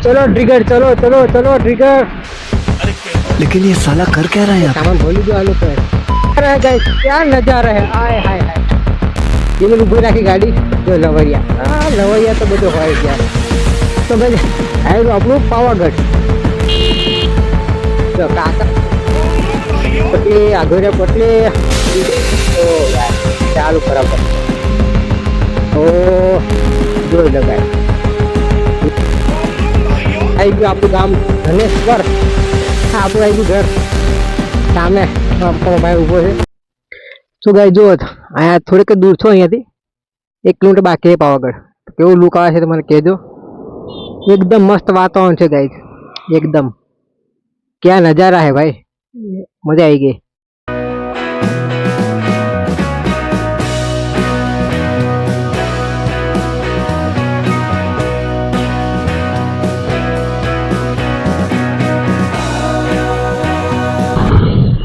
चलो ट्रिगर, चलो चलो चलो ट्रिगर। लेकिन ये साला कर क्या रहा है यहाँ पे? सामान बोली दो आलू पे। अरे गाइस क्या नजारा है, आय हाय हाय। ये मैंने ऊपर रखी गाड़ी जो लवरिया, लवरिया तो બધું હોય ગયા। તો ભાઈ આવ્યું આપણું પાવાગઢ। જો કાકા પટલી આઘોરે પટલી ઓ યાર ચાલુ બરાબર। ઓ જોઈ લો ગાઈસ, આવી ગયું આપણું ગામ ધનેશ્વર। આપણું આવી ગયું ઘર સામે ભાઈ ઉભો છે। તો ગાઈસ જો અહીંયા થોડીક દૂર છો, અહીંયાથી 1 કિલોમીટર બાકી છે પાવાગઢ। કેવું લુક આવે છે તો મને કહેજો। एकदम मस्त वातावरण है गाइस, एकदम क्या नजारा है भाई, मजा आई गई।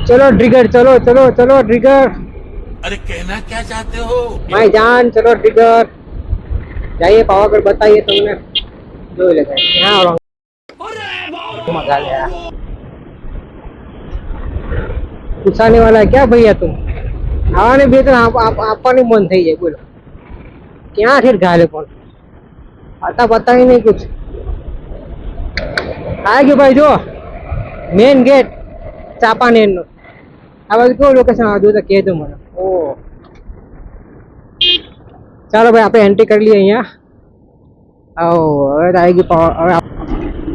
चलो ट्रिगर, चलो चलो चलो ट्रिगर। अरे कहना क्या चाहते हो भाई जान, चलो ट्रिगर जाइए पावागढ़, बताइए तुमने जो लगा यहाँ मजा ले। कुछ आने वाला है क्या भैया तुम? आवाने भी तो आपने मन थी जाए, बोलो क्या फिर घाले कौन आता पता ही नहीं कुछ। आगे भाई जो मेन गेट चापानेर नो आ बाजू केवुं लोकेशन आवुं तो कहेजो मने। ओ चलो भाई आपणे एंट्री कर लिए अहींया। आओ હવે તો આવી ગઈ હવે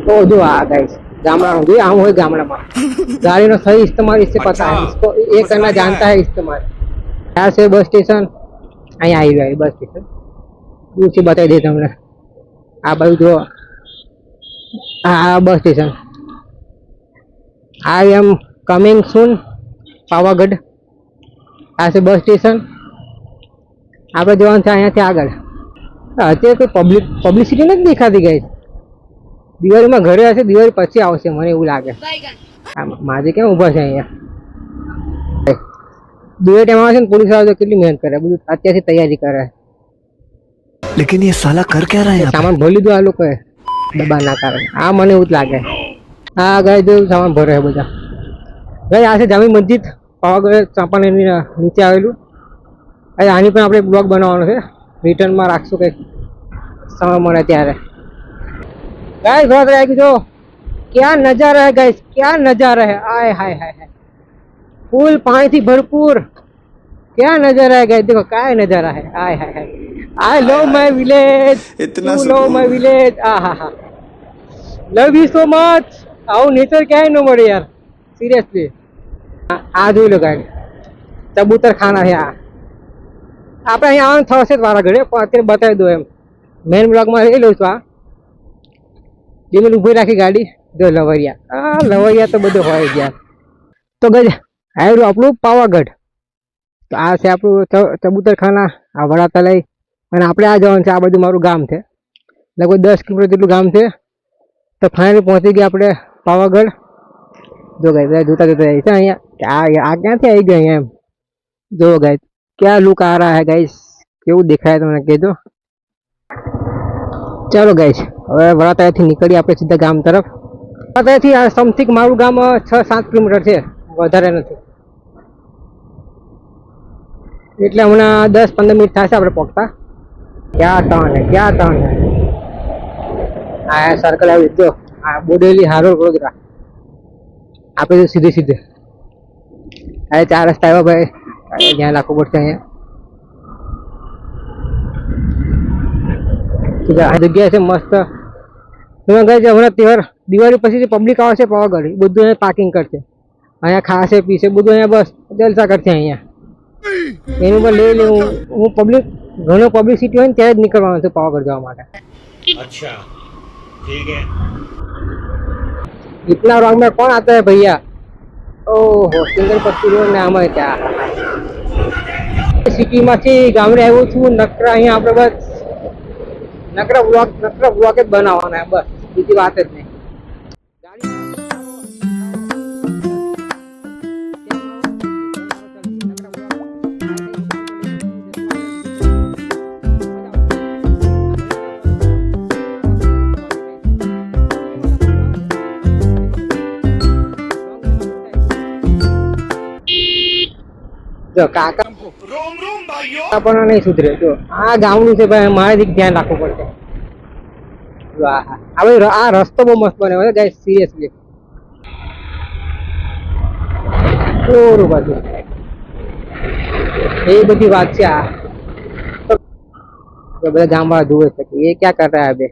तो जो आ गाइस गामड़ा जो आम हो गामड़ा में गाड़ी नो सही इस्तेमाल इससे पता है, इसको ये करना जानता है इस्तेमाल। यहाँ से बस स्टेशन अँ आई बस स्टेशन दूर से बताई दे तमने। आ बाजू जो आ bus station. I am coming soon Pavagadh. आ से बस स्टेशन आप जवान थे अँ आग। અત્યારે કોઈ પબ્લિસિટી નથી દેખાતી ગાઈસ। દિવાળીમાં ઘરે હશે, દિવાળી પછી આવશે મને એવું લાગે। માજે કેમ ઊભા છે અહીંયા? દિવાળી ટાઈમ આવશે ને પોલીસ આવે તો કેટલી મહેનત કરે, બધું અત્યારથી તૈયારી કરે। लेकिन ये साला कर क्या रहा है यहाँ पे? સામાન ભરી લીધું આ લોકોએ દબાણના કારણે। આ મને એવું જ લાગે। આ ગાય જો સામાન ભરે છે બધા। ગાય આ છે જામી મસ્જિદ પાવાગઢ ચાંપાનેરની નીચે આવેલું। આની પણ આપણે બ્લોગ બનાવવાનો છે, रिटर्न में राखशो कई समय मळे त्यारे। गाइस बहुत रह जो क्या नजारा है गाइस, क्या नजारा है, आय हाय हाय हाय। फूल पानी थी भरपूर, क्या नजारा है गाइस, देखो क्या नजारा है, आय हाय हाय। आई लव माय विलेज, इतना लव माय विलेज, आहा हा लव यू सो मच। आओ नेचर क्या है नो मळे यार, सीरियसली। आ જોઈ લો गाइस कबूतर खाना है। आ આપણે અહીં આવવાનું થશે જ વારા ઘડે, પણ અત્યારે બતાવી દો એમ મેન બ્લોગમાં લઈ લઉં છું। આ જે મેં ઊભી રાખી ગાડી જો લવરિયા, લવરિયા તો બધું હોય ગયા। તો ગજ આવ્યું આપણું પાવાગઢ। તો આ છે આપણું ચબૂતરખાના, આ વડાતલાઈ, અને આપણે આ જવાનું છે। આ બધું મારું ગામ છે, લગભગ 10 કિલોમીટર જેટલું ગામ છે। તો ફાઇનલી પહોંચી ગયા આપણે પાવાગઢ। જો ગાય જોતા જોતા જાય છે અહીંયા આ ક્યાંથી આવી ગયા અહીંયા એમ જો ગાય क्या लुक आ रहा है गाइस, केवू दिखाय तमने कहेजो। चलो गाइस हवे वड़ातलाथी निकळी आपणे सीधा गाम तरफ। वड़ातलाथी आ समथिंग मारू गाम 6-7 किलोमीटर छे, वधारे नथी, एटले हमणा 10-15 मिनिट थशे आपणे पહોંચતા। क्या टर्न है, क्या टर्न है। आ सर्कल आवी जो आ बोडेली हारोल वडोदरा आपणे सीधे सीधे आ 4 रस्ता आव्या भाई, ध्यान रखવું પડશે અહીંયા। આ જગ્યા છે મસ્ત। એમાં ગાય હમણાં તહેવાર દિવાળી પછી જે પબ્લિક આવશે પાવાગઢ બધું અહીંયા પાર્કિંગ કરશે, અહીંયા ખાશે પીશે બધું, અહીંયા બસ જલસા કરશે અહીંયા। એનું પણ લઈ લેવું હું પબ્લિક ઘણો પબ્લિસિટી હોય ને ત્યારે જ નીકળવાનું છે પાવાગઢ જવા માટે। अच्छा ठीक है। इतना रंग में कौन आता है भैया? ओहो सिंगल पत्ती रोड ने आमा क्या सिटी માંથી ગામડે આવ્યો છું। નકરા અહીંયા આપણે બસ નકરા બ્લોગ જ બનાવવાના બસ, બીજી વાત જ નહીં। જો કાકા પણ નહીં સુધરે. જો આ ગામડું છે ભાઈ, મારેથી ધ્યાન રાખવું પડશે. વાહ હવે આ રસ્તો બહુ મસ્ત બન્યો છે ગાઈસ, સિરિયસલી. ઓરું બાજુ એ બધી વાત છે. આ તો બધા ગામ વાળા જુએ છે કે એ ક્યાં કર રહ્યા બે.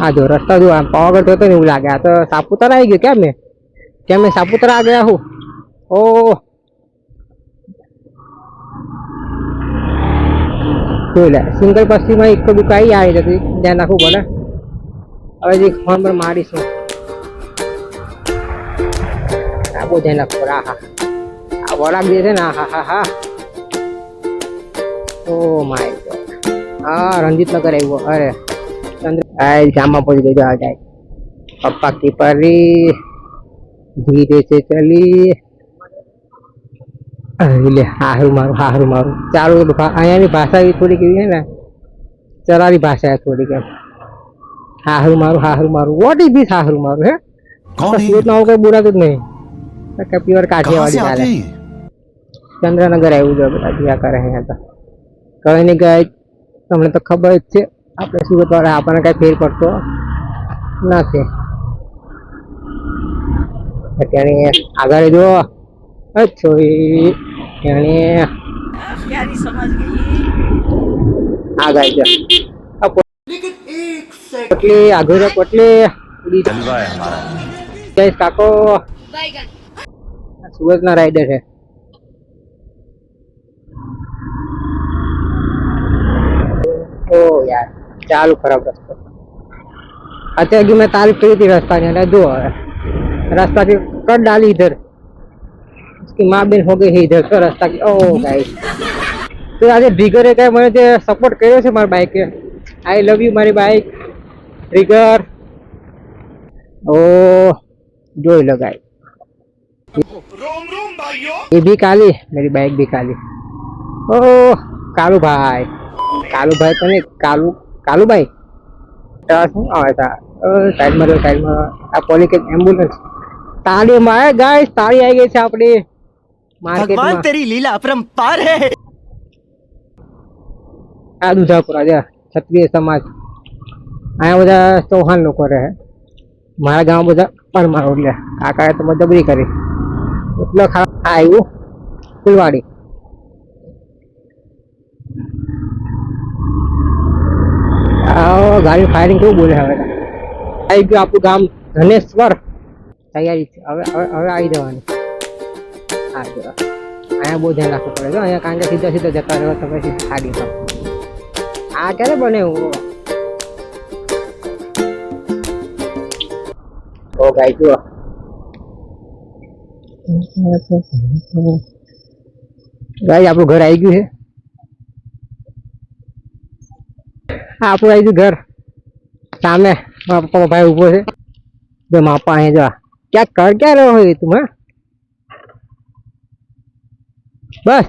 આ જો રસ્તા જો આમ પાવાગઢ હતો ને એવું લાગે. આ તો સાપુતારા આવી ગયો. કેમ મેં સાપુતારા આ ગયા હું. ઓ જોઈ લે, સિંગલ પસ્તીમાં એક દુકાઈ આવી જતી, ધ્યાન રાખવું પડે. હવે જે ફોન પર મારીશું, આ બહુ ધ્યાન રાખવું પડે. હા આ વરાગ જે છે ને, હા હા હા. Oh my God. હા રંજીત નગર આવ્યો. અરે ચંદ્ર ગામમાં પહોંચી ગયો. જાય પપ્પા કી પરી ધીરે से चली. લે હારું મારું ચાલુ. અહીંયાની ભાષા એવી થોડીક એવી છે ને, ચલાવી ભાષા થોડીક એમ. હારું મારું વોટ ઇઝ ધીસ હારું મારું? હે સુરત માં કઈ બોલાતું જ નહીં. પ્યોર કાઠિયાવાડી ચાલે. ચંદ્રનગર આવ્યું છે. બધા જ્યાં કરે અહીંયા તો કઈ નહીં ગાય, તમને તો ખબર જ છે આપણે સુરત વાળા, આપણને કઈ ફેર પડતો નથી. અત્યારે આગળ જો છોરી આગળ જો પટલી આગળ પટલી કાકો સુરત ના રાઈડર છે. ઓ યાર ચાલુ ખરાબ રસ્તો. અત્યારે मैं तारीफ करी थी रास्ता ने, दो रास्ता की कट डाली इधर, उसकी माँ बहन हो गई है इधर तो रास्ता की. ओ गाइस तो आज ट्रिगरे क्या मैंने जो सपोर्ट કર્યો છે મારી બાઈક કે, आई लव यू મારી બાઈક ट्रिगर. ओ जो लगाई ये भी काली, मेरी बाइक भी काली. ओ कालू भाई तो नहीं, कालू भाई શું આવે તા સાઈડમાં આ પોલીસ એમ્બ્યુલન્સ. તાળી મારે ગાઈસ, તાળી આવી ગઈ છે આપણી માર્કેટમાં. भगवान तेरी लीला अपरंपार है. આ દુધાપુરા છે ક્ષત્રિય સમાજ. અહીંયા બધા ચૌહાણ લોકો રહે. મારા ગામ બધા પરમાર. એટલે કાકાએ તો મજબૂરી કરી એટલે આવ્યું ફૂલવાડી. ગાડી ફાયરિંગ કેવું બોલે. હવે આવી ગયું આપણું ગામ ધનેશ્વર. તૈયારી છે હવે આવી જવાની. હા જો અહીંયા બહુ ધ્યાન રાખવું પડે છે અહીંયા, કારણ કે સીધા જતા રહો તો પછી ગાડી પર. આ ક્યારે બને એવું? ઓ ગાઈ જુઓ ગાઈ આપણું ઘર આવી ગયું છે. આપણું આવી ગયું ઘર. સામે મારા પપ્પા ભાઈ ઉભો છે. જો માપા અહીંયા જો ક્યાં રહ્યો હોય તું? હા બસ